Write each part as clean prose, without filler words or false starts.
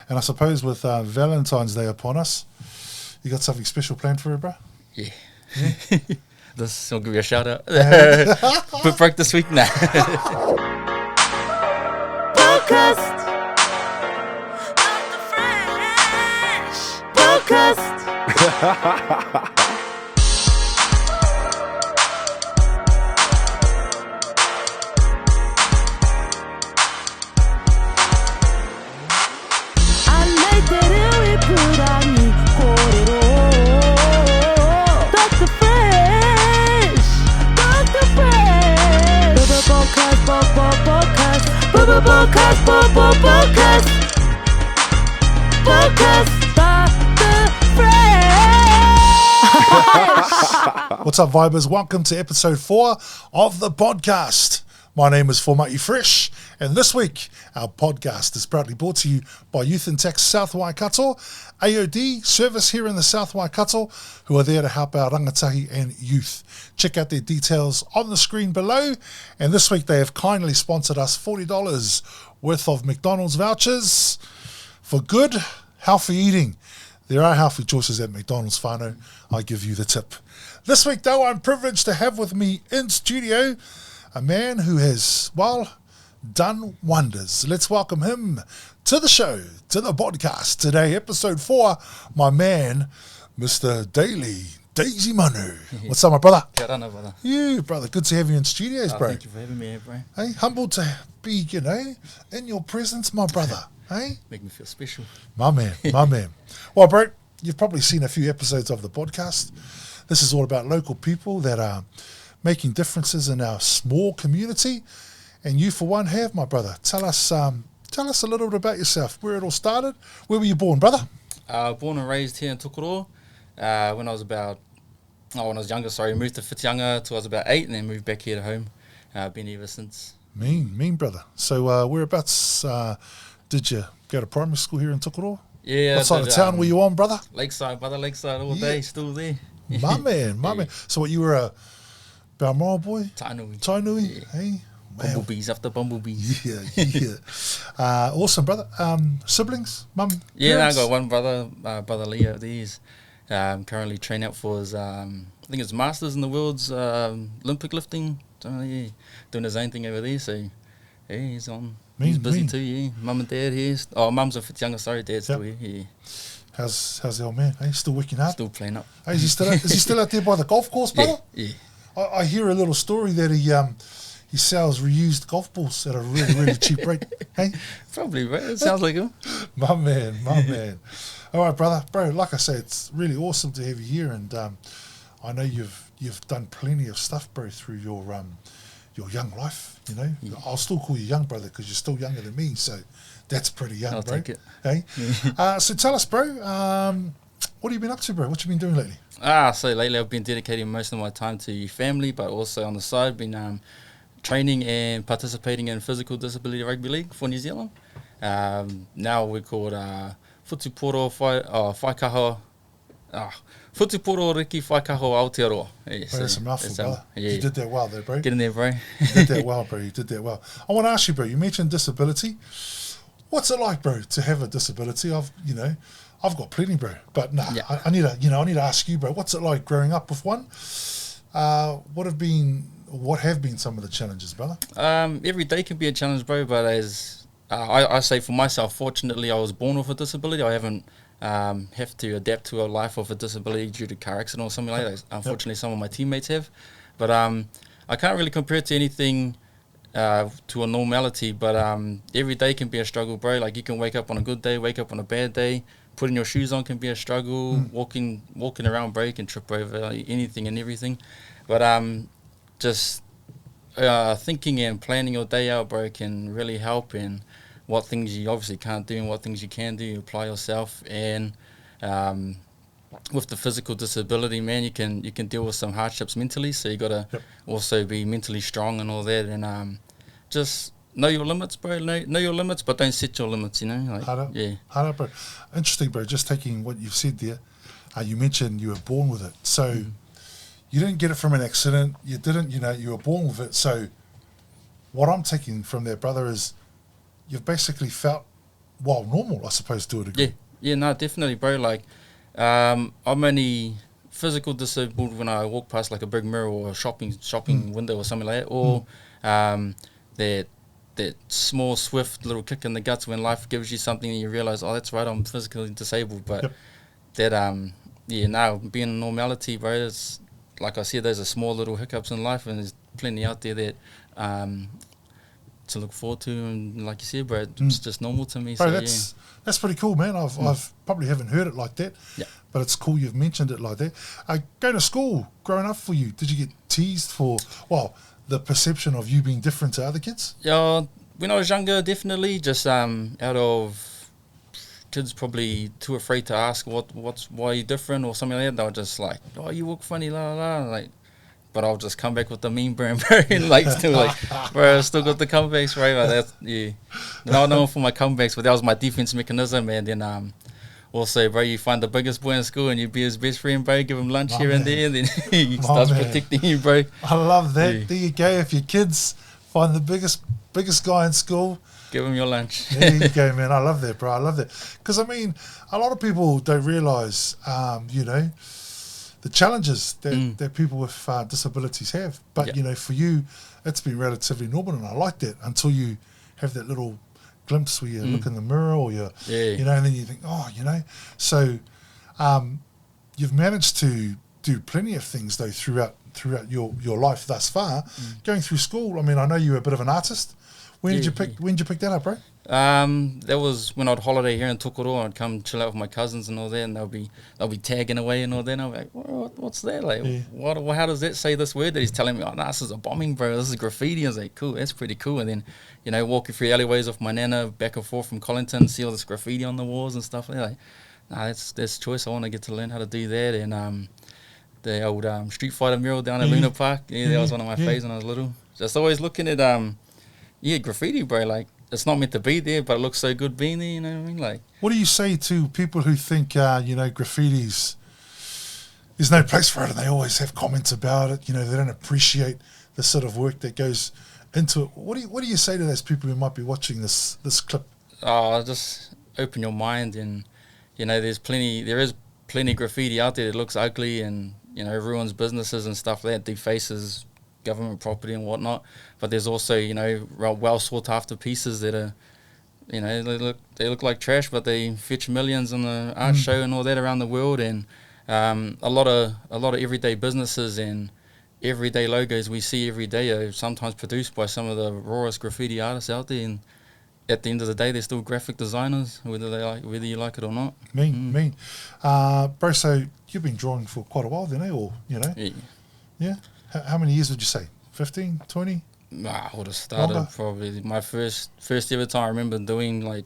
And I suppose with Valentine's Day upon us, you got something special planned for her, bro? Yeah. This will give you a shout out. But broke this week now. BODGAST. BODGAST. What's up, vibers? Welcome to episode 4 of the podcast. My name is Formati Fresh, and this week our podcast is proudly brought to you by Youth in Tech South Waikato, AOD service here in the South Waikato, who are there to help our rangatahi and youth. Check out their details on the screen below, and this week they have kindly sponsored us $40 worth of McDonald's vouchers for good, healthy eating. There are healthy choices at McDonald's, whānau. I give you the tip. This week, though, I'm privileged to have with me in studio a man who has, well, done wonders. Let's welcome him to the show, to the podcast today, episode 4, my man, Mr. Daley Manu. What's up, my brother? Kia rana, brother. You, brother. Good to have you in studios, bro. Thank you for having me here, bro. Hey, humbled to be, in your presence, my brother. Hey? Make me feel special. My man, my man. Well, bro, you've probably seen a few episodes of the podcast. This is all about local people that are making differences in our small community. And you, for one, have, my brother. Tell us a little bit about yourself, where it all started. Where were you born, brother? Born and raised here in Tokoro. When I was younger, moved to Whitianga till I was about 8 and then moved back here to home. Been here ever since. Mean, brother. So whereabouts did you go to primary school here in Tokoro? Yeah. What side of town were you on, brother? Lakeside, brother. Lakeside all day, still there. My man. So what, you were a Balmoral boy? Tainui. Yeah. Hey? Bumblebees after bumblebees. Yeah. Awesome, brother. Siblings? Mum? Yeah, parents? I got one brother, brother Leo. He's currently training out for his, I think it's Masters in the World's Olympic lifting. Doing his own thing over there, so yeah, he's on. He's busy too, yeah. Mum and dad here. Oh, mum's a Whitianga, dad's still here. Yeah. How's the old man? Hey, still working hard? Still playing up. Hey, is he still out there by the golf course, brother? Yeah. I hear a little story that he sells reused golf balls at a really, really cheap rate. Hey? Probably, right? It sounds like him. My man. All right, brother. Bro, like I say, it's really awesome to have you here, and I know you've done plenty of stuff, bro, through your young life, Yeah. I'll still call you young, brother, because you're still younger than me, so that's pretty young, I'll bro. take it. Hey? So tell us, bro, what have you been up to, bro? What you been doing lately? So lately I've been dedicating most of my time to family, but also on the side been training and participating in physical disability rugby league for New Zealand. Now we're called Futuporo Whaikaho. Futuporo Riki Whaikaho Aotearoa. Yeah, Bro, that's a mouthful, brother. Yeah. You did that well there, bro. Get in there, bro. You did that well, bro. You did that well. I want to ask you, bro, you mentioned disability. What's it like, bro, to have a disability? I've got plenty, bro. But Yeah. I need to ask you, bro, what's it like growing up with one? What have been some of the challenges, brother? Every day can be a challenge, bro, but as I say for myself, fortunately I was born with a disability. I haven't have to adapt to a life of a disability due to car accident or something like that. Unfortunately, some of my teammates have. But I can't really compare it to anything to a normality, but every day can be a struggle, bro. Like, you can wake up on a good day, wake up on a bad day. Putting your shoes on can be a struggle. Walking around, bro, you can trip over anything and everything. But just thinking and planning your day out, bro, can really help in what things you obviously can't do and what things you can do. You apply yourself, and with the physical disability, man, you can deal with some hardships mentally. So you gotta also be mentally strong and all that, and just know your limits, bro. Know your limits, but don't set your limits. Like, Harder, bro. Interesting, bro. Just taking what you've said there, you mentioned you were born with it, so you didn't get it from an accident. You didn't, you were born with it. So what I'm taking from that, brother, is you've basically felt normal, I suppose, to a degree. Yeah, no, definitely, bro. Like, I'm only physical disabled when I walk past like a big mirror or a shopping window or something like that, or that small, swift little kick in the guts when life gives you something and you realize, oh, that's right, I'm physically disabled. But now being normality, bro, it's like I said, there's a small little hiccups in life, and there's plenty out there that to look forward to, and like you said, bro, it's just normal to me. Bro, So that's pretty cool, man. I've probably haven't heard it like that, but it's cool you've mentioned it like that. Going to school, growing up for you, did you get teased for, the perception of you being different to other kids? Yeah, when I was younger, definitely, just out of kids probably too afraid to ask why you different or something like that. They were just like, oh, you look funny, la la la, like. But I'll just come back with the mean brand, bro, and like still like, bro, I still got the comebacks, right? But that's not known for my comebacks, but that was my defense mechanism. And then also, bro, you find the biggest boy in school and you be his best friend, bro. Give him lunch here and there, and then he starts protecting you, bro. I love that. Yeah. There you go. If your kids find the biggest guy in school, give him your lunch. There you go, man. I love that, bro. I love that. Because, I mean, a lot of people don't realise, the challenges that people with disabilities have. But, for you, it's been relatively normal, and I like that until you have that little glimpse where you look in the mirror or and then you think, So you've managed to do plenty of things, though, throughout your life thus far. Going through school, I mean, I know you were a bit of an artist. When did you pick that up, bro? That was when I'd holiday here in Tokoro. I'd come chill out with my cousins and all that, and they'll be tagging away and all that. And I'll be like, what's that? Like, how does that say this word that he's telling me? Oh, no, this is a bombing, bro. This is graffiti. I was like, cool, that's pretty cool. And then, walking through alleyways with my nana back and forth from Collington, see all this graffiti on the walls and stuff like that. Like, nah, that's choice. I want to get to learn how to do that. And the old Street Fighter mural down at Luna Park. Yeah, that was one of my faves when I was little. Just always looking at graffiti, bro. Like, it's not meant to be there, but it looks so good being there, you know what I mean? Like, what do you say to people who think, graffiti's, there's no place for it, and they always have comments about it, they don't appreciate the sort of work that goes into it. What do you say to those people who might be watching this clip? Oh, just open your mind, and, there is plenty graffiti out there that looks ugly and, ruins businesses and stuff like that, defaces government property and whatnot, but there's also well sought after pieces that are they look like trash, but they fetch millions on the art show and all that around the world. And a lot of everyday businesses and everyday logos we see every day are sometimes produced by some of the rawest graffiti artists out there, and at the end of the day they're still graphic designers, whether you like it or not. Mean. Bro, so you've been drawing for quite a while then, or yeah. How many years would you say? 15, 20? I would have started longer? Probably my first ever time I remember doing like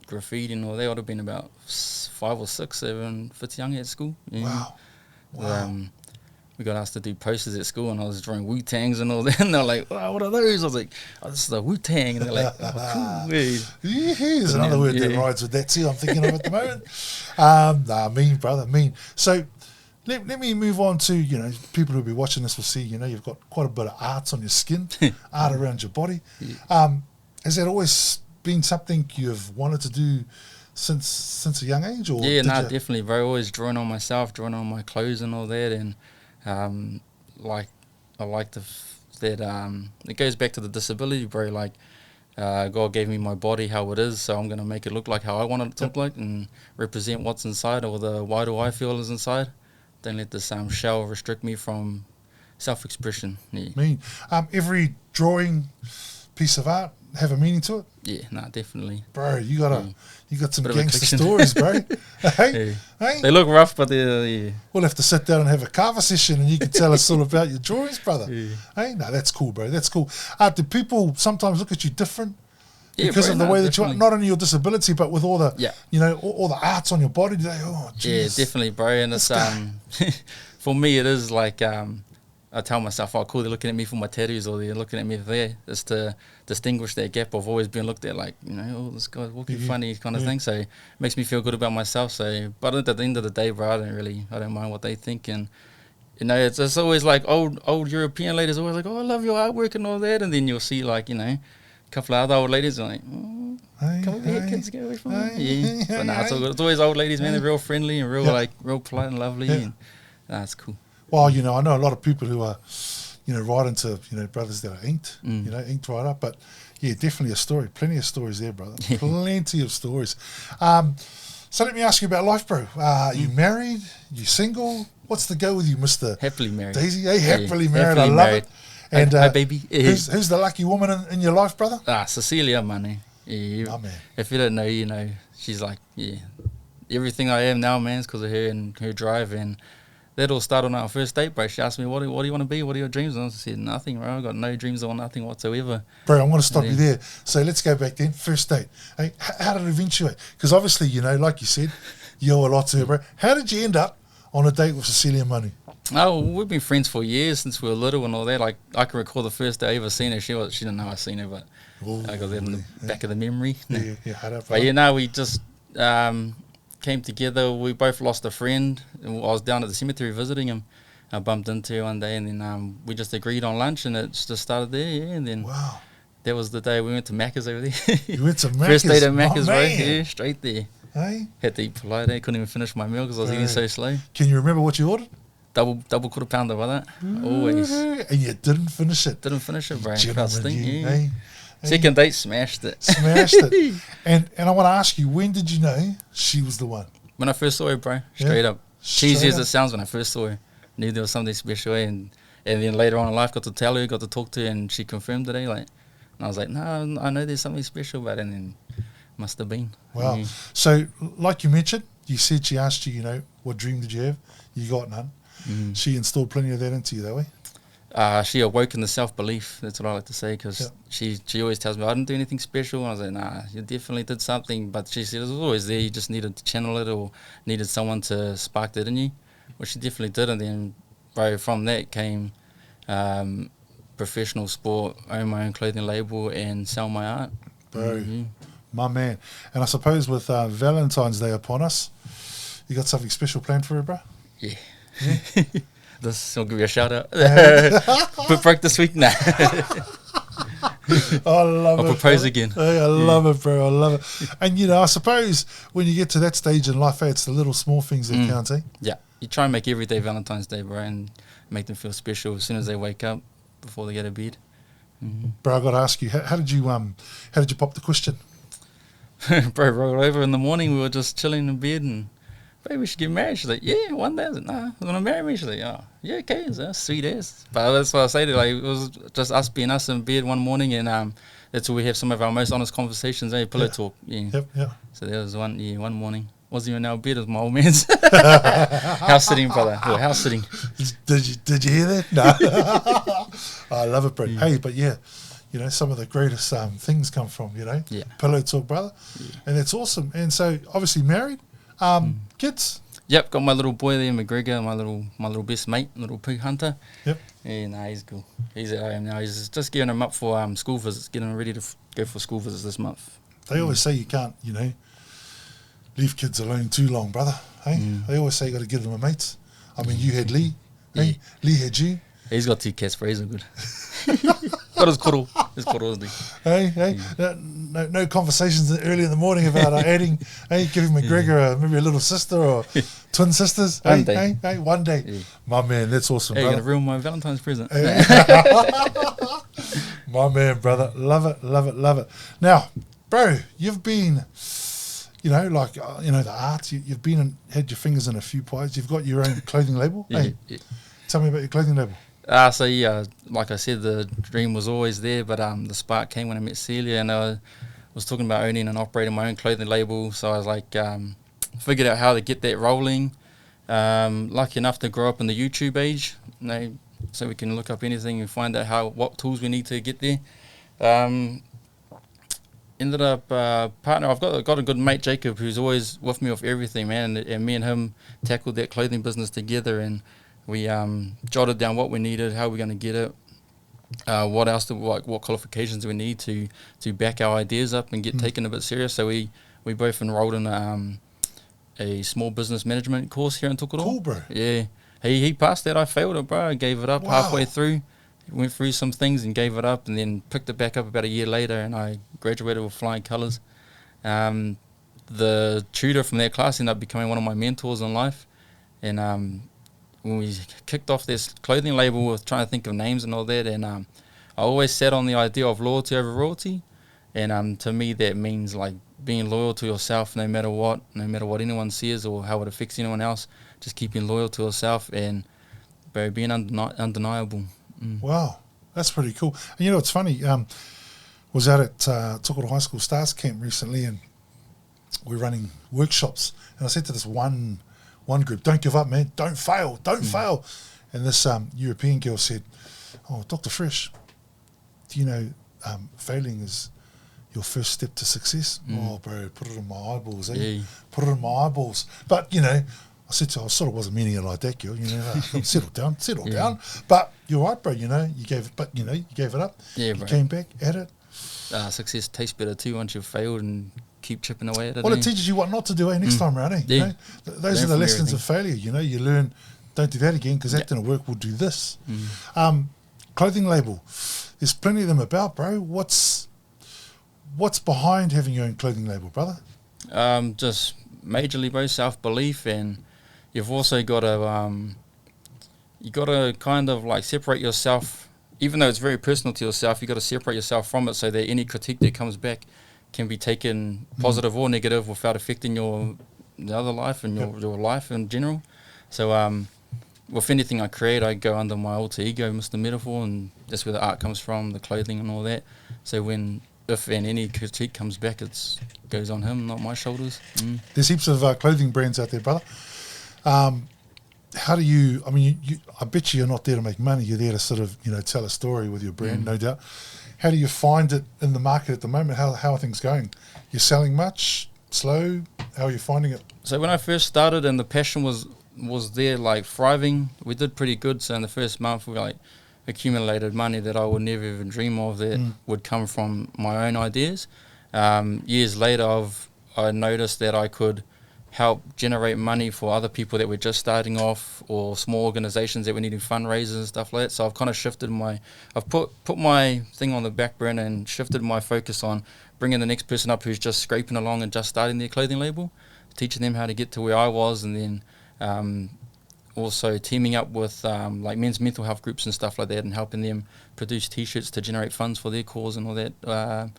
graffiti and all that would have been about 5 or 6, 7, fits young at school. Yeah. Wow. We got asked to do posters at school, and I was drawing Wu-Tangs and all that, and they're like, wow, what are those? I was like, oh, this is a Wu-Tang, and they're like, oh, cool. Yeah, here's another word that rides with that too, I'm thinking of at the moment. Mean, brother, mean. So let me move on to, people who'll be watching this will see, you've got quite a bit of art on your skin, art around your body. Has that always been something you've wanted to do since a young age? Or definitely, bro. Always drawing on myself, drawing on my clothes and all that. And I like that it goes back to the disability, bro. Like, God gave me my body how it is, so I'm going to make it look like how I want it to look like and represent what's inside, or the why do I feel is inside. Don't let this shell restrict me from self-expression. Yeah. Mean. Every drawing, piece of art have a meaning to it? Yeah, definitely. Bro, you got some gangster stories, bro. Hey? They look rough, but they're... We'll have to sit down and have a carver session, and you can tell us all about your drawings, brother. Yeah. Hey? No, that's cool, bro. That's cool. Do people sometimes look at you different? Because of the way that you are, not only your disability, but with all the, all the arts on your body today. Oh, geez. Yeah, definitely, bro. And it's for me, it is like I tell myself, oh, cool, they're looking at me for my tattoos, or they're looking at me there. It's to distinguish that gap. I've always been looked at like, oh, this guy's walking funny kind of thing. So it makes me feel good about myself. So, but at the end of the day, bro, I don't mind what they think. And it's always like old European ladies always like, oh, I love your artwork and all that. And then you'll see like, a couple of other old ladies are like, Hey, come over here, hey, kids, get away from hey, me. Yeah. hey, But nah, it's, hey. all good. It's always old ladies, man. They're real friendly and real, Yeah. like, real polite and lovely. Yeah. And nah, it's cool. Well, you know, I know a lot of people who are, you know, right into, you know, brothers that are inked, you know, inked right up. But yeah, definitely a story. Plenty of stories there, brother. Plenty of stories. So let me ask you about life, bro. You married? You single? What's the go with you, Mr. Happily married. Daisy? Hey, happily Yeah, married. happily I love married. it. And Hi, baby. who's the lucky woman in your life, brother? Cecilia, man. Yeah, My man. if you don't know, you know, she's like, yeah, everything I am now, man, is because of her and her drive. And that all started on our first date, bro. She asked me, what do you want to be? What are your dreams? And I said, nothing, bro. I got no dreams or nothing whatsoever. Bro, I'm going to stop Yeah. you there. So let's go back then. First date. Hey, how did it eventuate? Because obviously, you know, like you said, you owe a lot to her, bro. How did you end up on a date with Cecilia Manu? Oh, we've been friends for years since we were little and all that. Like, I can recall the first day I ever seen her. She didn't know I seen her, but Ooh, I got that in the back of the memory. Yeah, how that, But yeah, no, we just came together. We both lost a friend. And I was down at the cemetery visiting him. I bumped into her one day, and then we just agreed on lunch, and it just started there. Yeah, and then Wow. that was the day we went to Macca's over there. You went to Macca's? First date at My Macca's, bro. man. Yeah, straight there. Hey? Had to eat polite. I couldn't even finish my meal because I was eating so slow. Can you remember what you ordered? Double quarter pounder by that. Always. And you didn't finish it. Didn't finish it, bro. Gentleman, Felt stink, you, yeah. hey? Second date, smashed it. Smashed it. And I want to ask you, when did you know she was the one? When I first saw her, bro, straight up. Straight Cheesy as up. it sounds, when I first saw her, knew there was something special. And then later on in life, got to tell her, got to talk to her, and she confirmed today. Like, and I was like, no, I know there's something special about it, and then must have been. Wow. Yeah. So, like you mentioned, you said she asked you, you know, what dream did you have? You got none. She installed plenty of that into you, though, eh? She awoke in the self-belief. That's what I like to say, because Yep. she always tells me, I didn't do anything special. And I was like, nah, you definitely did something. But she said it was always there. You just needed to channel it or needed someone to spark that in you, which she definitely did. And then, bro, from that came professional sport, own my own clothing label, and sell my art. Bro, my man. And I suppose with Valentine's Day upon us, you got something special planned for her, bro? Yeah. I'll give you a shout out. But broke this week now. I love I'll it. propose bro. again. Hey, I love it, bro. I love it. And, you know, I suppose when you get to that stage in life, it's the little small things that count, eh? Yeah, you try and make every day Valentine's Day, bro, and make them feel special as soon as they wake up before they go to bed. Bro, I got to ask you, how did you pop the question? Bro, rolled over in the morning. We were just chilling in bed, and babe, we should get married. She's like, yeah, one day. I was like, nah, you want to marry me? She's like, oh, yeah, okay. That's sweet as. But that's what I say to her, like, it was just us being us in bed one morning, and that's where we have some of our most honest conversations, pillow talk. Yeah. Yep. So there was one morning. Wasn't even in our bed, it was my old man's. House sitting, brother. Or house sitting. Did you hear that? No. I love it, bro. Hey, but yeah, you know, some of the greatest things come from, you know, pillow talk, brother. And that's awesome. And so, obviously married. Kids? Yep, got my little boy there, McGregor, my little best mate, little pig hunter. Yep. Yeah, nah, he's cool. He's at home now. He's just getting him up for school visits, getting him ready to go for school visits this month. They always say you can't, you know, leave kids alone too long, brother. Hey, they always say you got to give them a mate. I mean, you had Lee. Hey, Lee had you. He's got 2 cats, bro. He's all good. Got his cuddle. His cuddle is there. Hey, no conversations early in the morning about adding, giving McGregor maybe a little sister or twin sisters. One day. Hey, one day. Yeah. My man, that's awesome, Hey, you're brother. going to ruin my Valentine's present. My man, brother. Love it, love it, love it. Now, bro, you've been, you know, like, you know, the arts, you've been and had your fingers in a few pies. You've got your own clothing label. Hey, tell me about your clothing label. So yeah, like I said, the dream was always there, but the spark came when I met Celia, and I was talking about owning and operating my own clothing label. So I was like, figured out how to get that rolling. Lucky enough to grow up in the YouTube age, you know, so we can look up anything and find out what tools we need to get there. Ended up partner. I've got a good mate, Jacob, who's always with me with everything, man. And me and him tackled that clothing business together, and we jotted down what we needed, how we're going to get it, what else, what qualifications we need to back our ideas up and get taken a bit serious. So we both enrolled in a small business management course here in Tokoro. Cool, bro. Yeah, he passed that. I failed it, bro. I gave it up halfway through. Went through some things and gave it up, and then picked it back up about a year later, and I graduated with flying colours. The tutor from that class ended up becoming one of my mentors in life. And when we kicked off this clothing label with trying to think of names and all that, and I always sat on the idea of loyalty over royalty. And to me, that means like being loyal to yourself no matter what anyone says or how it affects anyone else. Just keeping loyal to yourself and being undeniable. Wow, that's pretty cool. And you know, it's funny. Was out at Tokoro High School Stars Camp recently, and we're running workshops. And I said to this one group, "Don't give up, man. Don't fail. Don't fail." And this European girl said, "Oh, Dr. Fresh, do you know failing is your first step to success?" Oh, bro, put it in my eyeballs, eh? Yeah. Put it in my eyeballs. But, you know, I said to her, I sort of wasn't meaning it like that, girl. You know, settle down. But you're right, bro. You know, you gave it up. Yeah, you bro. came back at it. Success tastes better too once you've failed and keep chipping away at it. Well, it teaches you what not to do next time around, eh? Yeah. You know? Those Learn are the from lessons everything. of failure. You know, you learn, don't do that again because that didn't work. We'll do this. Clothing label. There's plenty of them about, bro. What's behind having your own clothing label, brother? Just majorly, bro, self-belief, and you've also got to kind of like separate yourself. Even though it's very personal to yourself, you got to separate yourself from it so that any critique that comes back can be taken positive or negative without affecting the other life and your life in general. So with anything I create, I go under my alter ego, Mr. Metaphor, and that's where the art comes from, the clothing and all that. So if any critique comes back, it goes on him, not my shoulders. There's heaps of clothing brands out there, brother. How do you, I mean, I bet you're not there to make money. You're there to sort of, you know, tell a story with your brand, no doubt. How do you find it in the market at the moment? How are things going? You're selling much? Slow? How are you finding it? So when I first started and the passion was there, like thriving, we did pretty good. So in the first month, we like accumulated money that I would never even dream of that would come from my own ideas. Years later, I noticed that I could help generate money for other people that were just starting off or small organizations that were needing fundraisers and stuff like that. So I've kind of shifted I've put my thing on the back burner and shifted my focus on bringing the next person up who's just scraping along and just starting their clothing label, teaching them how to get to where I was, and then also teaming up with like men's mental health groups and stuff like that and helping them produce T-shirts to generate funds for their cause and all that,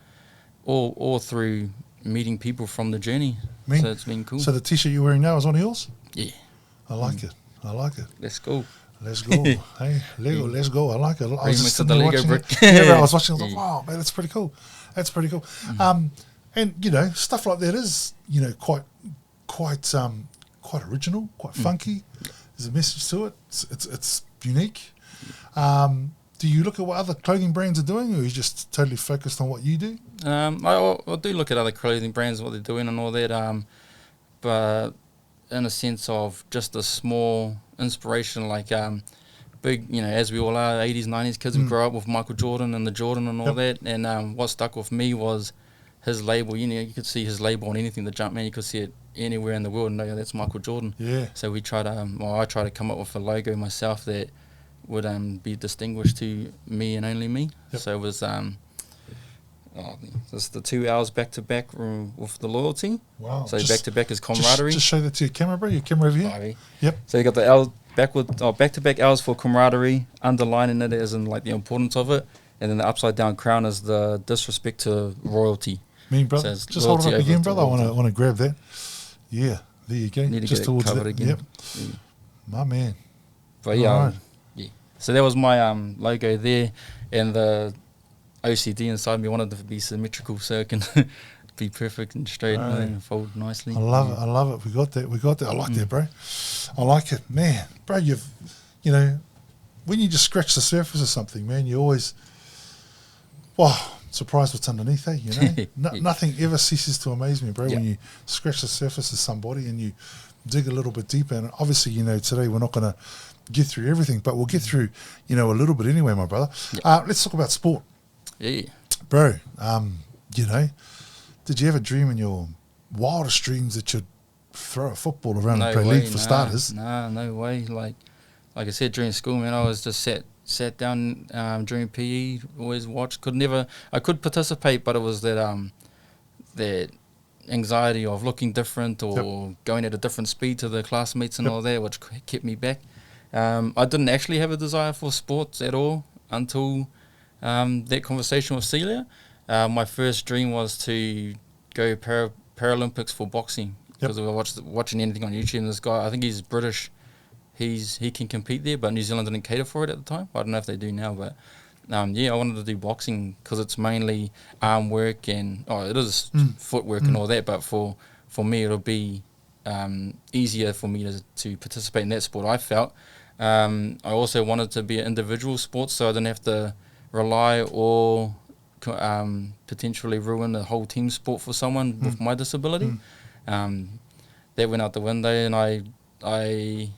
all through meeting people from the journey. So it's been cool. So the T-shirt you're wearing now is one of yours? Yeah. I like it. Let's go. Let's go. Hey, Lego, let's go. I like it. I was just Remix of sitting the there Lego watching brick. it. Yeah, bro, I was watching it. I was like, wow, man, that's pretty cool. And, you know, stuff like that is, you know, quite original, quite funky. There's a message to it. It's unique. Do you look at what other clothing brands are doing, or are you just totally focused on what you do? I do look at other clothing brands, what they're doing and all that, but in a sense of just a small inspiration, like big, you know, as we all are, 80s, 90s kids, we grow up with Michael Jordan and the Jordan and all that, and what stuck with me was his label. You know, you could see his label on anything, the Jumpman, you could see it anywhere in the world and know that's Michael Jordan. Yeah. So I try to come up with a logo myself that would be distinguished to me and only me. Yep. So it was just the 2 hours back to back with the loyalty. Wow. So back to back is camaraderie. Just show that to your camera, bro. Your camera over here. Alright. Yep. So you got the hours back to back hours for camaraderie, underlining it as in like the importance of it, and then the upside down crown is the disrespect to royalty. Me, brother. So Just hold it loyalty up again, over brother. I royalty. want to grab that. Yeah. There you go. Need to Just get it towards covered that. again. Yep. Yeah. My man. But yeah, Alright. yeah. So that was my logo there, and the OCD inside me wanted to be symmetrical so it can be perfect and straight and fold nicely. I love it. We got that. I like that, bro. I like it, man. Bro, you know, when you just scratch the surface of something, man, you always, surprised what's underneath, eh? You know, nothing ever ceases to amaze me, bro. Yeah. When you scratch the surface of somebody and you dig a little bit deeper, and obviously, you know, today we're not going to get through everything, but we'll get through, you know, a little bit anyway, my brother. Yeah. Let's talk about sport. Yeah. Bro, you know, did you ever dream in your wildest dreams that you'd throw a football around and play league for starters? Nah, no way. Like I said, during school, man, I was just sat down during PE, always watched. I could participate, but it was that anxiety of looking different or going at a different speed to the classmates and all that, which kept me back. I didn't actually have a desire for sports at all until that conversation with Celia. My first dream was to go Paralympics for boxing, because I was watching anything on YouTube, and this guy, I think he's British, he can compete there, but New Zealand didn't cater for it at the time. I don't know if they do now, but I wanted to do boxing because it's mainly arm work and it is footwork and all that, but for me it'll be easier for me to participate in that sport, I felt. I also wanted to be an individual sport, so I didn't have to rely or potentially ruin the whole team sport for someone with my disability. That went out the window, and I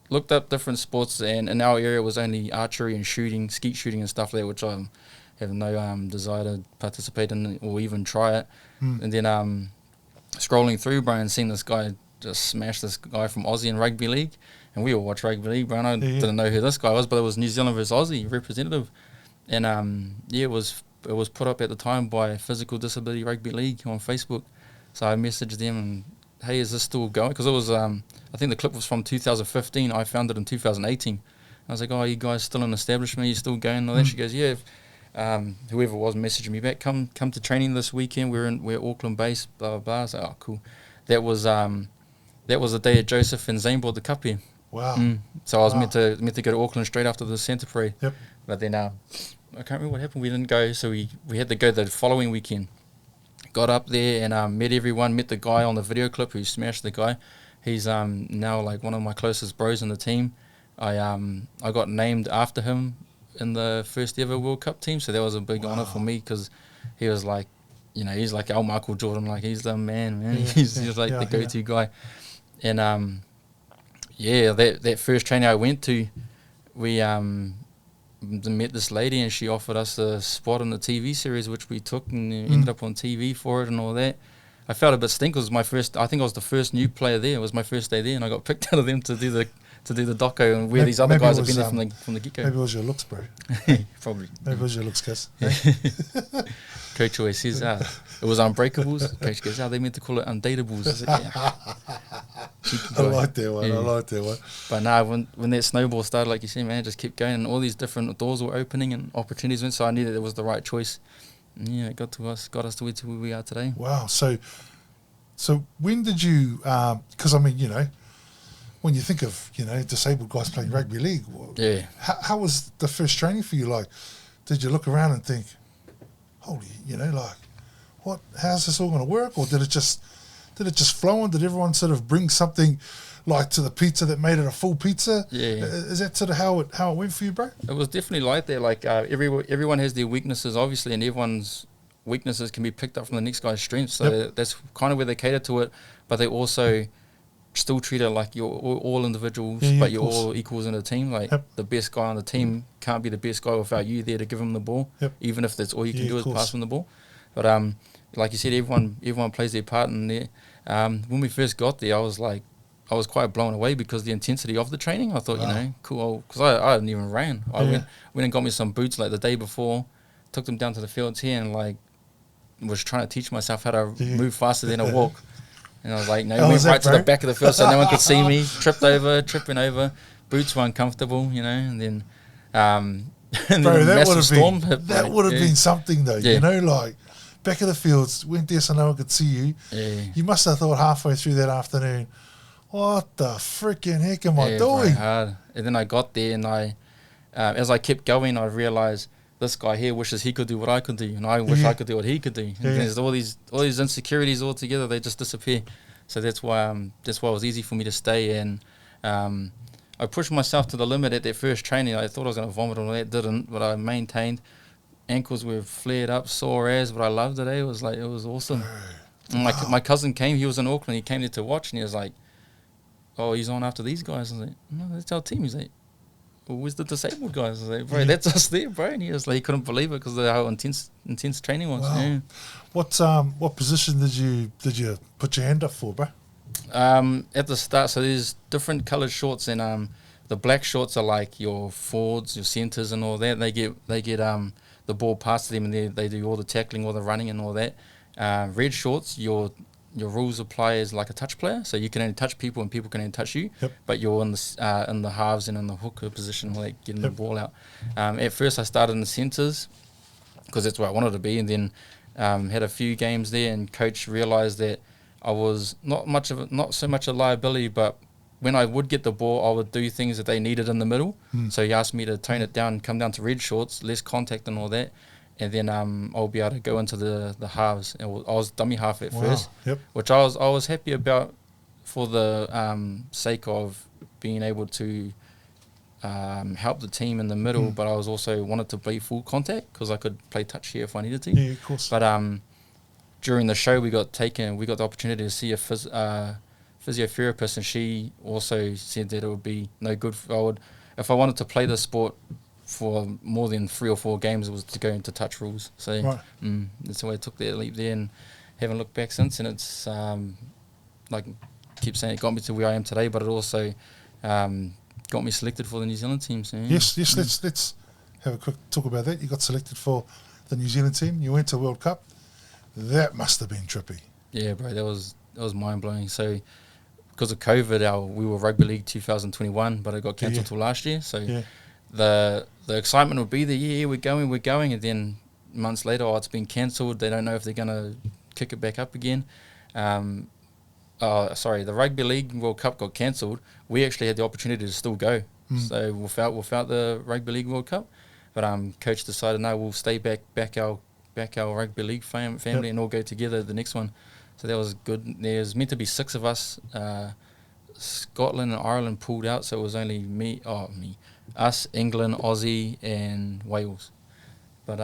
looked up different sports, and in our area it was only archery and shooting, skeet shooting and stuff like that, which I have no desire to participate in or even try it. And then scrolling through, bro, and seeing this guy just smash this guy from Aussie in Rugby League, and we all watch Rugby League, bro, and I didn't know who this guy was, but it was New Zealand versus Aussie representative, and it was put up at the time by Physical Disability Rugby League on Facebook. So I messaged them and, hey, is this still going? Because it was, I think the clip was from 2015. I found it in 2018. I was like, oh, you guys still in establishment? You still going? And all that. She goes, yeah. Whoever was messaging me back, come to training this weekend. We're Auckland based. Blah blah blah. I was like, oh, cool. That was the day that Joseph and Zane brought the cup here. Wow. So I was meant to go to Auckland straight after the Santa Parade. Yep. But then I can't remember what happened. We didn't go, so we had to go the following weekend. Got up there and met everyone, met the guy on the video clip who smashed the guy. He's now like one of my closest bros in the team. I got named after him in the first ever World Cup team, so that was a big honour for me, because he was like, he's like our Michael Jordan, like he's the man. Yeah. He's like the go-to guy. And that first training I went to, we met this lady, and she offered us a spot in the TV series, which we took and ended up on TV for it and all that. I felt a bit stink. It was my first. I think I was the first new player there. It was my first day there, and I got picked out of them to do the doco, and where these other guys have been there from the get-go. Maybe it was your looks, bro. Probably. Maybe it was your looks, Kaz. Coach always says, it was Unbreakables. Coach goes, they meant to call it Undateables. I said, I like that one. I like that one. But when that snowball started, like you said, man, it just kept going, and all these different doors were opening and opportunities went. So I knew that it was the right choice. And it got us to where we are today. Wow. So when did you? Because I mean, when you think of disabled guys playing rugby league, how was the first training for you? Like, did you look around and think, holy, like, what? How's this all going to work? Or did it just flow on? Did everyone sort of bring something like to the pizza that made it a full pizza? Yeah. Is that sort of how it went for you, bro? It was definitely like that. Like everyone has their weaknesses, obviously, and everyone's weaknesses can be picked up from the next guy's strengths. So that's kind of where they cater to it, but they also still treat it like you're all individuals, but you're all equals in a team. Like the best guy on the team can't be the best guy without you there to give him the ball, even if that's all you can do is pass him the ball. But like you said, everyone plays their part in there. When we first got there, I was quite blown away because the intensity of the training. I thought, cool, because I hadn't even ran. I went and got me some boots like the day before, took them down to the fields here, and like was trying to teach myself how to move faster than a walk. And I was like, went right to the back of the field so no one could see me. Tripping over. Boots were uncomfortable, and then and bro, then that would have been something though, like back of the fields, went there so no one could see you. Yeah. You must have thought halfway through that afternoon, what the freaking heck am I doing? Hard. And then I got there, and I, as I kept going, I realised this guy here wishes he could do what I could do, and I wish I could do what he could do. And there's all these insecurities all together. They just disappear. So that's why it was easy for me to stay. And I pushed myself to the limit at that first training. I thought I was going to vomit on that, didn't, but I maintained. Ankles were flared up, sore as, but I loved it. It was awesome. And my cousin came. He was in Auckland. He came there to watch, and he was like, "Oh, he's on after these guys." I was like, "No, that's our team." He's like, "Well, where's the disabled guys?" I was like, "Bro, that's us there, bro." And he was like, he couldn't believe it because of how intense training was. Wow. What position did you put your hand up for, bro? At the start, so there's different coloured shorts, and the black shorts are like your forwards, your centres, and all that. They get the ball passed to them, and they do all the tackling, all the running, and all that. Red shorts, your your rules apply as like a touch player, so you can only touch people and people can only touch you. Yep. But you're in the halves and in the hooker position, like getting Yep. the ball out. At first, I started in the centres because that's where I wanted to be, and then had a few games there, and coach realised that I was not so much a liability, but when I would get the ball, I would do things that they needed in the middle. So he asked me to tone it down, come down to red shorts, less contact and all that, and then I'll be able to go into the halves. And I was dummy half at first, Yep. which I was happy about for the sake of being able to help the team in the middle, but I was also wanted to be full contact because I could play touch here if I needed to. Yeah, of course. But during the show, we got the opportunity to see a physiotherapist, and she also said that it would be no good. If I wanted to play the sport for more than 3 or 4 games, it was to go into touch rules. So Right. that's why I took that leap there, and haven't looked back since. And it's like I keep saying, it got me to where I am today, but it also got me selected for the New Zealand team. So, Yes. Let's have a quick talk about that. You got selected for the New Zealand team. You went to World Cup. That must have been trippy. Yeah, bro, that was mind blowing. So because of COVID, we were Rugby League 2021, but it got cancelled till last year. So the excitement would be there. Yeah, we're going, and then months later, it's been cancelled. They don't know if they're gonna kick it back up again. The Rugby League World Cup got cancelled. We actually had the opportunity to still go. So without the Rugby League World Cup, but coach decided no, we'll stay back our Rugby League family and all go together the next one. So that was good. There's meant to be 6 of us. Scotland and Ireland pulled out, so it was only us, England, Aussie, and Wales. But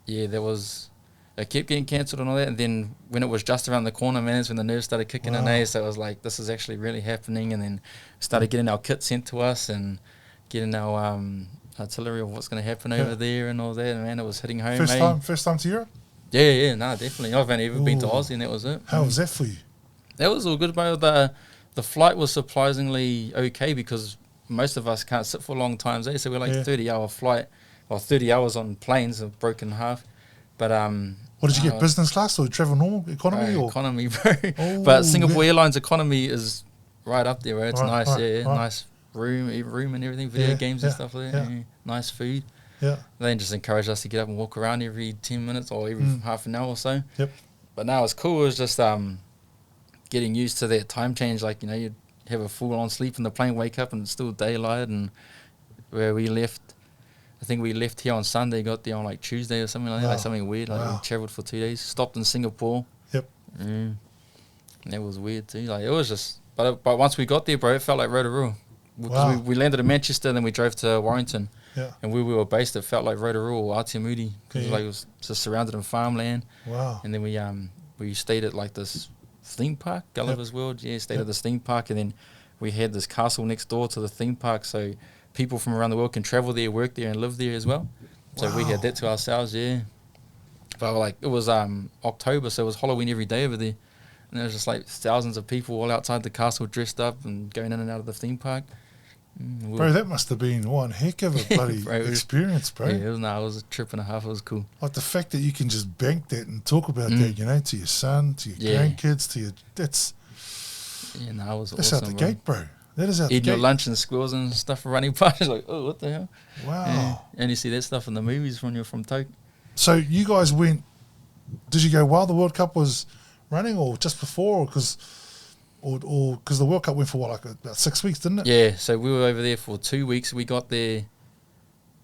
there was. It kept getting cancelled and all that, and then when it was just around the corner, man, that's when the nerves started kicking in. So it was like, this is actually really happening, and then started getting our kit sent to us and getting our artillery of what's going to happen over there and all that. And man, it was hitting home. First time to Europe? Yeah, definitely. I've only ever been to Aussie, and that was it. How was that for you? That was all good, bro. The flight was surprisingly okay because most of us can't sit for long times, so we're like 30-hour flight, or 30 hours on planes, broken in half. But what did you get, business class or travel normal, economy? Or? Economy, bro. Oh, but Singapore Airlines economy is right up there, bro. It's nice, right. Nice room and everything, video games and stuff like that. Yeah. Nice food. Yeah. They just encouraged us to get up and walk around every 10 minutes or every half an hour or so. Yep. But now it's cool. It was just getting used to that time change. Like, you'd have a full-on sleep in the plane, wake up, and it's still daylight. And where we left, I think we left here on Sunday, got there on like Tuesday or something like that, like something weird. Like we travelled for 2 days, stopped in Singapore. Yep. And that was weird too. Like, it was just, but once we got there, bro, it felt like Rotorua. Because we landed in Manchester, then we drove to Warrington. Yeah. And where we were based, it felt like Rotorua or Aotearoa, because it was just surrounded in farmland. Wow. And then we stayed at like this theme park, Gulliver's World. Yeah, stayed at this theme park, and then we had this castle next door to the theme park, so people from around the world can travel there, work there, and live there as well. So we had that to ourselves, But like, it was October, so it was Halloween every day over there. And there was just like thousands of people all outside the castle dressed up and going in and out of the theme park. Bro, that must have been one heck of a bloody experience, bro. Yeah, it was a trip and a half. It was cool. Like the fact that you can just bank that and talk about that, to your son, to your grandkids, that's awesome, out the gate, bro. That is out the gate. Eating your lunch and squirrels and stuff running past. Like, oh, what the hell? Wow. Yeah. And you see that stuff in the movies when you're from Tokyo. So you guys went, did you go while the World Cup was running or just before? Because the World Cup went for what, like about 6 weeks, didn't it? Yeah, so we were over there for 2 weeks. We got there,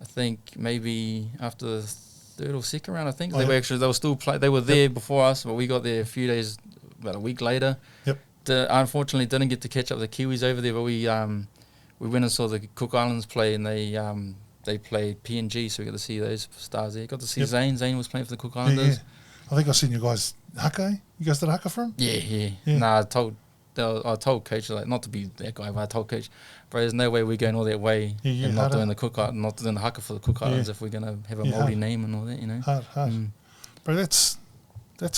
I think, maybe after the 3rd or 2nd round, I think. They were still they were there before us, but we got there a few days, about a week later. Yep. Unfortunately, didn't get to catch up the Kiwis over there, but we went and saw the Cook Islands play, and they played PNG, so we got to see those stars there. Got to see Zane. Zane was playing for the Cook Islanders. Yeah. I think I've seen you guys haka. You guys did haka for him? Yeah. Nah, I told coach, like, not to be that guy, but I told coach, bro, there's no way we're going all that way and not doing the haka for the Cook Islands if we're gonna have a Māori name and all that, Hard. Bro, that's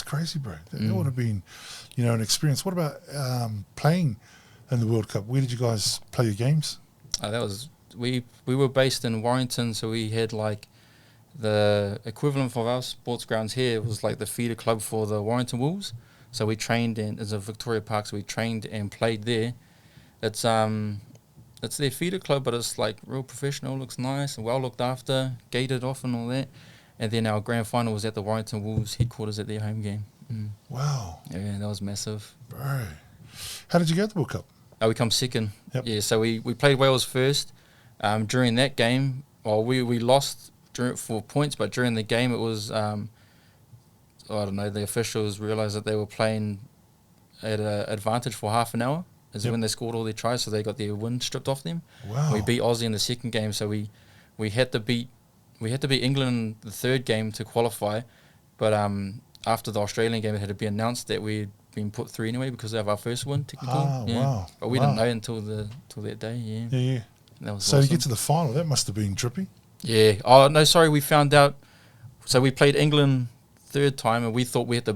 crazy, bro. That would have been, an experience. What about playing in the World Cup? Where did you guys play your games? We were based in Warrington, so we had like the equivalent of our sports grounds here was like the feeder club for the Warrington Wolves. So we trained in, it's a Victoria Park, so we trained and played there. It's their feeder club, but it's like real professional, looks nice and well looked after, gated off and all that. And then our grand final was at the Warrington Wolves headquarters at their home game. Wow. Yeah, that was massive. Bro. How did you get the World Cup? We come second. Yep. Yeah, so we played Wales first. During that game, we lost for points, but during the game it was, I don't know, the officials realised that they were playing at an advantage for half an hour. Is when they scored all their tries, so they got their win stripped off them. Wow. We beat Aussie in the second game, so we had to beat England in the third game to qualify, but after the Australian game, it had to be announced that we'd been put through anyway because of our first win, technically. Wow. But we didn't know until that day. Yeah. That was so awesome. you get to the final. That must have been trippy. Yeah. Oh no, sorry. We found out. So we played England third time, and we thought we had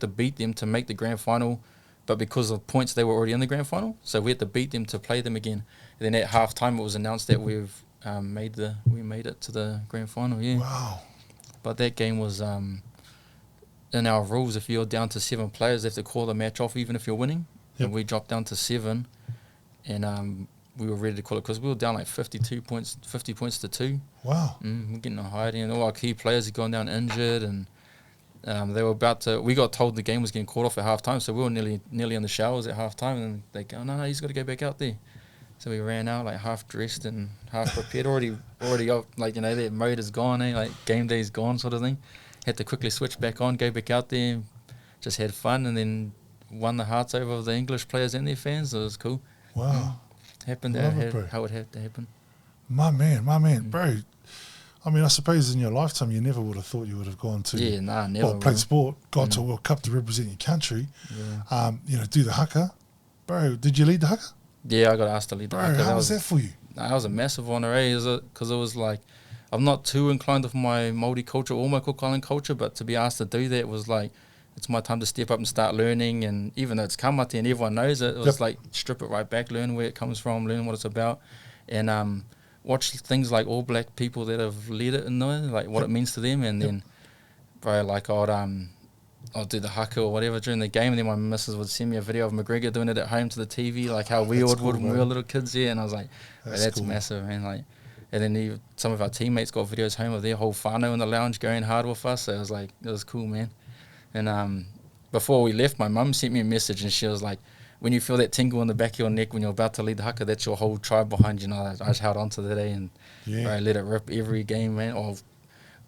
to beat them to make the grand final. But because of points, they were already in the grand final, so we had to beat them to play them again. And then at half time, it was announced that we made it to the grand final. Yeah. Wow. But that game was in our rules. If you're down to 7 players, they have to call the match off, even if you're winning. Yep. And we dropped down to 7, and we were ready to call it because we were down like 50 points to 2. Wow. We're getting a hiding, and all our key players had gone down injured, and they were about to. We got told the game was getting called off at half time, so we were nearly in the showers at half time, and they go, no, he's got to go back out there. So we ran out like half dressed and half prepared, already up, like, you know, that mode is gone, like game day's gone sort of thing. Had to quickly switch back on, go back out there, just had fun, and then won the hearts over of the English players and their fans. So it was cool. Wow. Happened how it had to happen. My man, bro. I mean, I suppose in your lifetime you never would have thought you would have gone to Never. played sport, got to a World Cup to represent your country. Yeah. Do the haka. Bro, did you lead the haka? Yeah, I got asked to lead the Bro, haka. how was that for you? That was a massive honour, because it was like, I'm not too inclined with my Māori culture or my Cook Island culture, but to be asked to do that was like, it's my time to step up and start learning. And even though it's kamate and everyone knows it, it was like, strip it right back, learn where it comes from, learn what it's about, and watch things like All Black people that have led it and know like what it means to them. And then, bro, like I'll do the haka or whatever during the game, and then my missus would send me a video of McGregor doing it at home to the TV, like how we would when we were little kids. Yeah, and I was like, that's cool. Massive, man. Like, and then some of our teammates got videos home of their whole whānau in the lounge going hard with us. So it was like, it was cool, man. And before we left, my mum sent me a message, and she was like, when you feel that tingle in the back of your neck when you're about to lead the haka, that's your whole tribe behind you. I just held on to that day and I let it rip every game, man. Or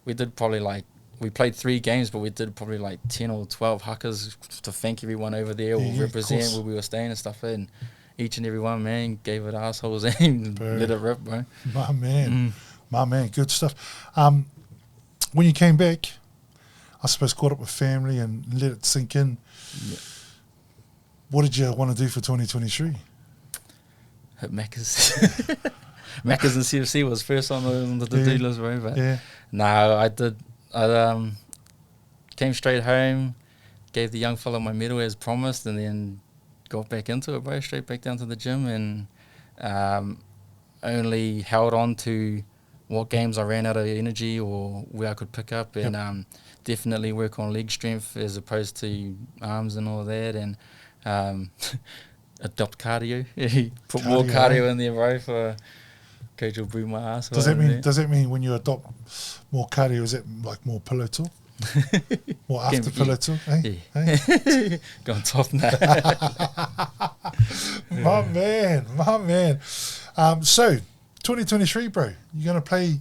we did probably like, we played 3 games, but we did probably like 10 or 12 hakas to thank everyone over there or represent where we were staying and stuff. And each and every one, man, gave it assholes and let it rip, bro. My man, good stuff. When you came back, I suppose caught up with family and let it sink in. Yeah. What did you want to do for 2023? Hit Macca's. Macca's and CFC was first on the to-do list, bro. But no, I did. I came straight home, gave the young fella my medal as promised, and then got back into it, bro. Straight back down to the gym, and only held on to what games I ran out of energy or where I could pick up, and definitely work on leg strength as opposed to arms and all that, and adopt cardio. Put more cardio in there, bro, for coach will breathe my ass. Does that mean when you adopt more cardio, is it like more pillow talk? More after pillow talk? Hey? Go on top now. My man. So, 2023, bro, you going to play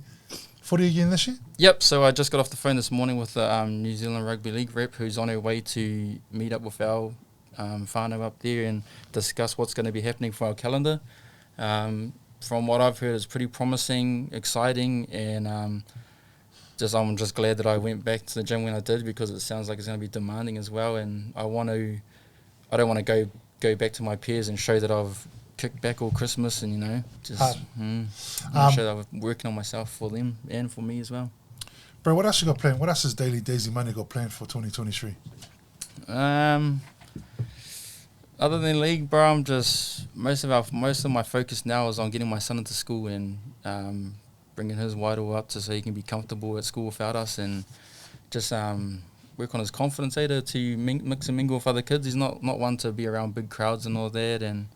footy again this year? Yep, so I just got off the phone this morning with the New Zealand Rugby League rep who's on her way to meet up with our whānau up there and discuss what's going to be happening for our calendar. From what I've heard, it's pretty promising, exciting, and I'm just glad that I went back to the gym when I did, because it sounds like it's going to be demanding as well, and I don't want to go back to my peers and show that I've kicked back all Christmas and, show that I'm working on myself for them and for me as well. Bro, what else you got planned? What else has Daley Manu got planned for 2023? Other than league, bro, I'm just most of my focus now is on getting my son into school and bringing his Wairua up so he can be comfortable at school without us, and just work on his confidence, to mix and mingle with other kids. He's not one to be around big crowds and all that, and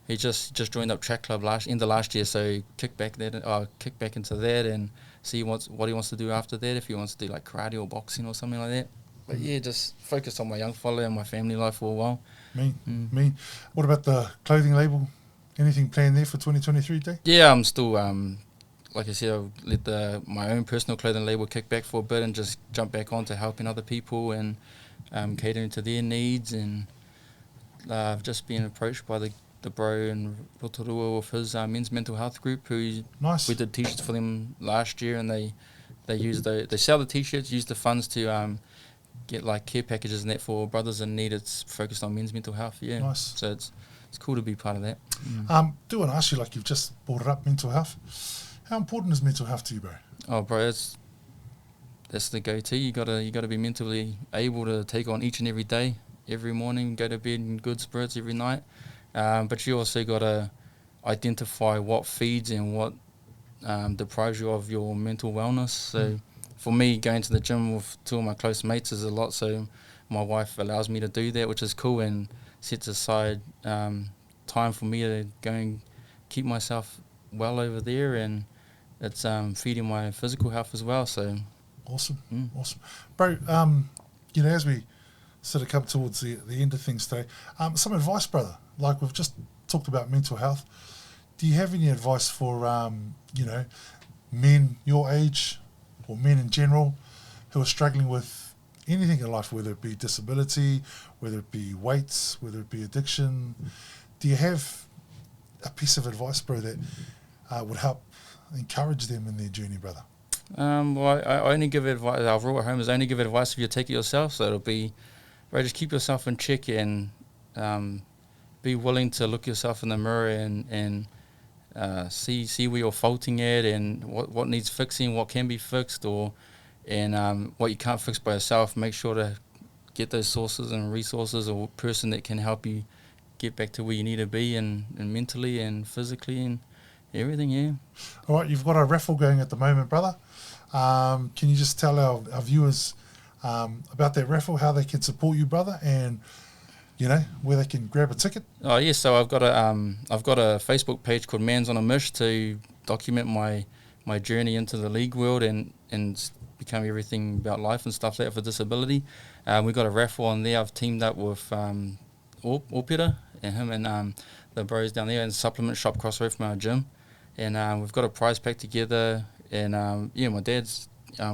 he just joined up track club end of last year, so kick back into that and see what he wants to do after that, if he wants to do like karate or boxing or something like that. But yeah, just focus on my young fella and my family life for a while. Me. What about the clothing label? Anything planned there for 2023, Day? Yeah, I'm still, like I said, I'll let my own personal clothing label kick back for a bit and just jump back onto helping other people and catering to their needs. And I've just been approached by the bro in Rotorua with his men's mental health group, who Nice. we did t-shirts for them last year, and they sell the t-shirts, use the funds to get like care packages and that for brothers in need. It's focused on men's mental health. Yeah, Nice. So it's cool to be part of that. Do want to ask you, like you've just brought it up, mental health. How important is mental health to you, bro? Oh, bro, that's the go-to. You gotta be mentally able to take on each and every day, every morning, go to bed in good spirits every night. But you also gotta identify what feeds and what deprives you of your mental wellness. So for me, going to the gym with two of my close mates is a lot. So my wife allows me to do that, which is cool, and sets aside time for me to go and keep myself well over there, and it's feeding my physical health as well. So awesome, bro. As we sort of come towards the end of things today, some advice, brother. Like we've just talked about mental health. Do you have any advice for men your age or men in general who are struggling with anything in life, whether it be disability, whether it be weights, whether it be addiction? Do you have a piece of advice, bro, that would help encourage them in their journey, brother? Well, I only give advice. Our rule at home is only give advice if you take it yourself. So it'll be, right, just keep yourself in check and be willing to look yourself in the mirror and see where you're faulting at, and what needs fixing, what can be fixed, and what you can't fix by yourself. Make sure to get those sources and resources or person that can help you get back to where you need to be, and mentally and physically and everything. Yeah. All right, you've got a raffle going at the moment, brother. Can you just tell our viewers about that raffle, how they can support you, brother, and where they can grab a ticket? Oh yes, so I've got a Facebook page called Man's on a Mish to document my journey into the league world and become everything about life and stuff like that for disability. We've got a raffle on there. I've teamed up with Opera and him and the bros down there in the supplement shop across the road from our gym, and we've got a prize pack together, and my dad's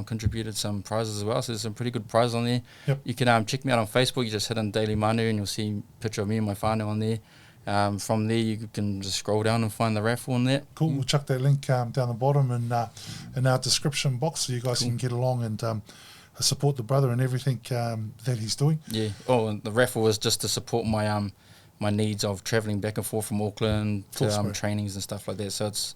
contributed some prizes as well, so there's some pretty good prizes on there. Yep. You can check me out on Facebook. You just hit on Daley Manu and you'll see a picture of me and my whānau on there. From there you can just scroll down and find the raffle on that. Cool. We'll chuck that link down the bottom in our description box, so you guys can get along and support the brother and everything that he's doing. Yeah. Oh, and the raffle was just to support my my needs of travelling back and forth from Auckland to trainings and stuff like that. So it's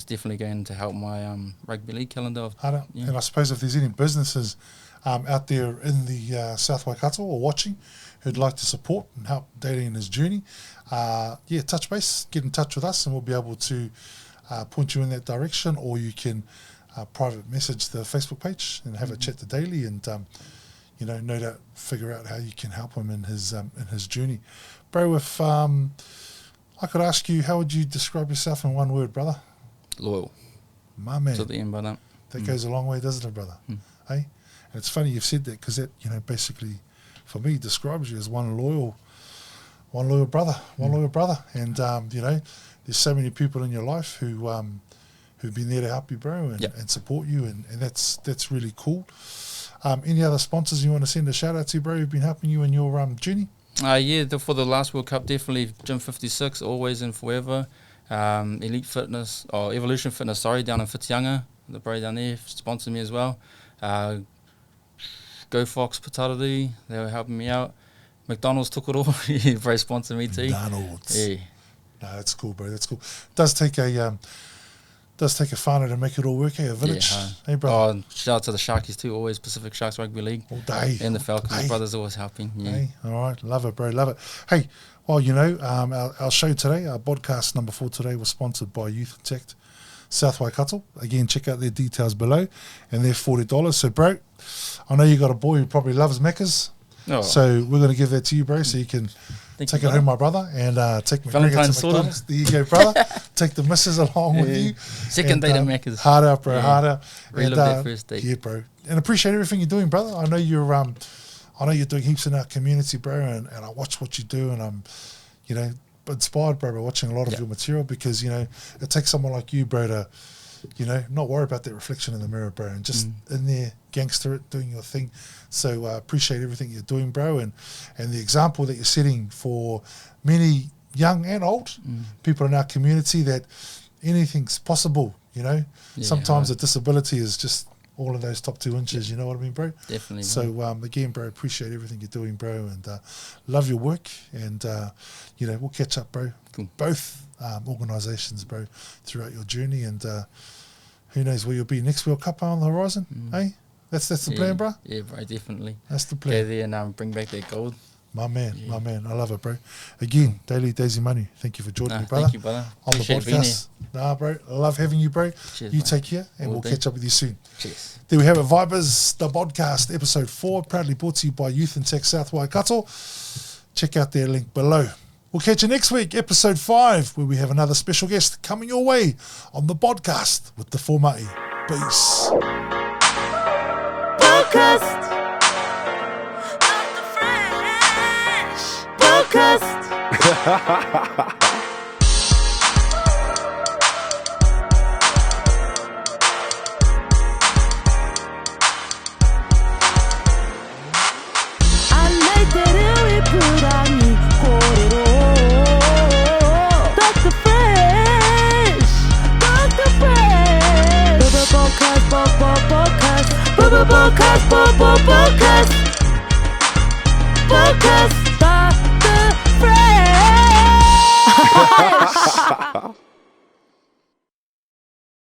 definitely going to help my rugby league calendar. And I suppose if there's any businesses out there in the South Waikato or watching who'd like to support and help Daley in his journey, touch base, get in touch with us, and we'll be able to point you in that direction, or you can private message the Facebook page and have a chat to Daley, and no doubt figure out how you can help him in his journey. Bro, if I could ask you, how would you describe yourself in one word, brother? Loyal. My man. To the end, brother. That goes a long way, doesn't it, brother? Hey? And it's funny you've said that, because that, basically, for me, describes you as one loyal brother, loyal brother. And, there's so many people in your life who've been there to help you, bro, and support you, and that's really cool. Any other sponsors you want to send a shout out to, bro, who've been helping you in your journey? For the last World Cup, definitely Gym 56, always and forever. Elite Fitness, or Evolution Fitness, down in Whitianga. The bro down there sponsored me as well. Go Fox Patarari, they were helping me out. McDonald's took it all. Bro sponsored me too. McDonald's. Yeah. No, that's cool, bro. That's cool. Does take a whānau to make it all work, a village. Yeah, hey, brother. Oh, shout out to the Sharkies too, always Pacific Sharks Rugby League. All day. And the Falcons, Hey. brothers always helping. Yeah. Hey, all right. Love it, bro. Love it. Hey, well, our show today, our podcast number 4 today, was sponsored by Youth and Tech South Waikato. Again, check out their details below, and they're $40. So, bro, I know you got a boy who probably loves Macca's. Oh. So we're going to give that to you, bro, so you can take it home, my brother, and take me to Valentine's McDonald's. There you go, brother. Take the missus along with you. Second date at Macca's. Hard out, bro, hard out. Really love that first date. Yeah, bro. And appreciate everything you're doing, brother. I know you're doing heaps in our community, bro, and I watch what you do, and I'm, inspired, bro, by watching a lot of your material, because, it takes someone like you, bro, to, not worry about that reflection in the mirror, bro, and just in there, gangster it, doing your thing. So appreciate everything you're doing, bro, and the example that you're setting for many young and old people in our community, that anything's possible, Sometimes a disability is just all of those top 2 inches, you know what I mean, bro? Definitely. So, again, bro, appreciate everything you're doing, bro, and love your work, and, we'll catch up, bro. Cool. Both organisations, bro, throughout your journey, and who knows where you'll be next World Cup on the horizon, eh? That's the plan, bro? Yeah, bro, definitely. That's the plan. Go there and bring back that gold. My man. I love it, bro. Again, Daley Manu, thank you for joining me, brother. Thank you, brother. On Appreciate the podcast. Bro, I love having you, bro. Cheers, you mate. take care, and we'll catch up with you soon. Cheers. There we have it, Vibers, the podcast, episode 4, proudly brought to you by Youth and Tech South Waikato. Check out their link below. We'll catch you next week, episode 5, where we have another special guest coming your way on the podcast with the Formati. Peace. Podcast. Podcast. Podcast.